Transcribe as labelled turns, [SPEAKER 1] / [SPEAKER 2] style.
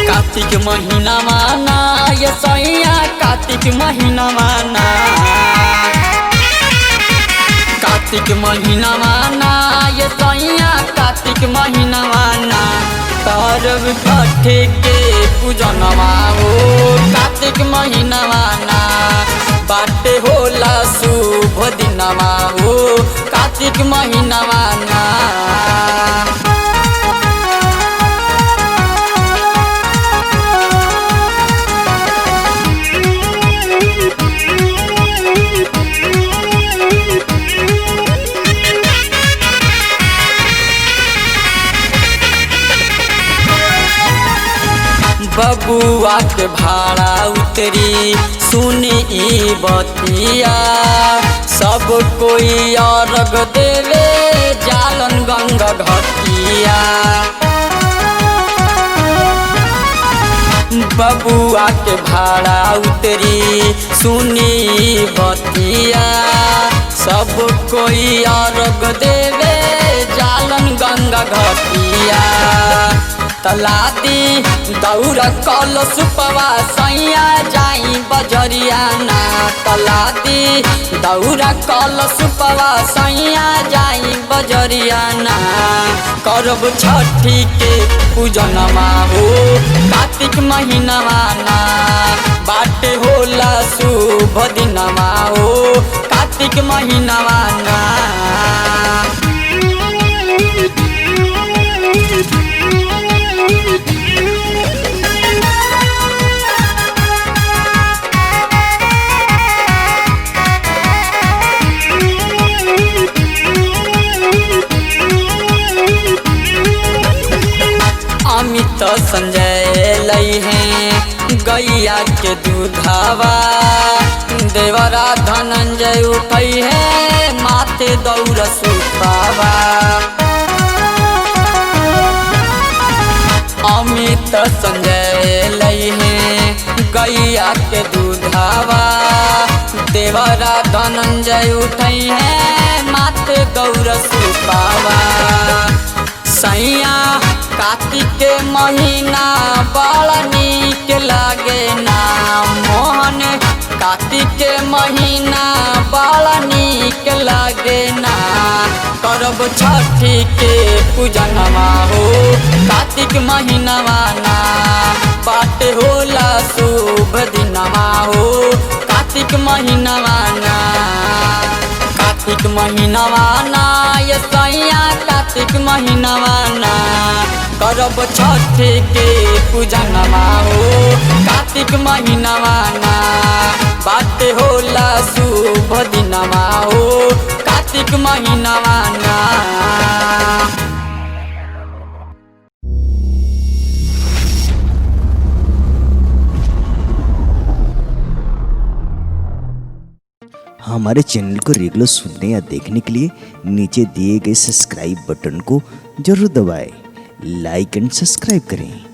[SPEAKER 1] कार्तिक महीना माना ये सैया कार्तिक महीना माना, कार्तिक महीना माना ये सैया कार्तिक महीना माना। करब छठ के पूजनमा हो कार्तिक महीना माना, बाटे होला शुभ दिनमा हो कार्तिक महीना माना। बबुआ के भाड़ा उतरी सुनी बतिया, सब कोई अर्घ देवे जालन गंगा घटिया। बबुआ के भाड़ा उतरी सुनी बतिया, सब कोई अर्घ देवे जालन गंगा घटिया। तलादी दौड़ कलश पवा सैया जाई बजरिया ना, तलादी दौड़ कलश पवा सैया जाई बजरिया ना। करब छठी के पूजनमा हो कार्तिक महीनमा ना, बाटे होला शुभ दिनमा हो कार्तिक महीनमा ना। अमित संजय लई है गैया के दूधावा, देवरा धनंजय उठई है माथे दौड़ सुपावा। अमित संजय लई है गैया के दूधावा, देवरा धनंजय उठई है माथे दौड़ सुपावा। सैया कार्तिक के महीना बड़ा नीक लागे ना, मोहन कार्तिक के महीना बड़ा नीक लागे ना। करब छठी के पूजनमा हो कार्तिक महीनमा ना, बाटे होला शुभ दिनमा हो कार्तिक महीनमा ना। कार्तिक महीनमा ना ये सैया कार्तिक महीनमा ना, करब छठ के पूजनमा हो कार्तिक महीनमा ना, बाटे होला शुभ दिनमा हो कार्तिक महीनमा ना।
[SPEAKER 2] हमारे चैनल को रेगुलर सुनने या देखने के लिए नीचे दिए गए सब्सक्राइब बटन को जरूर दबाएं, लाइक एंड सब्सक्राइब करें।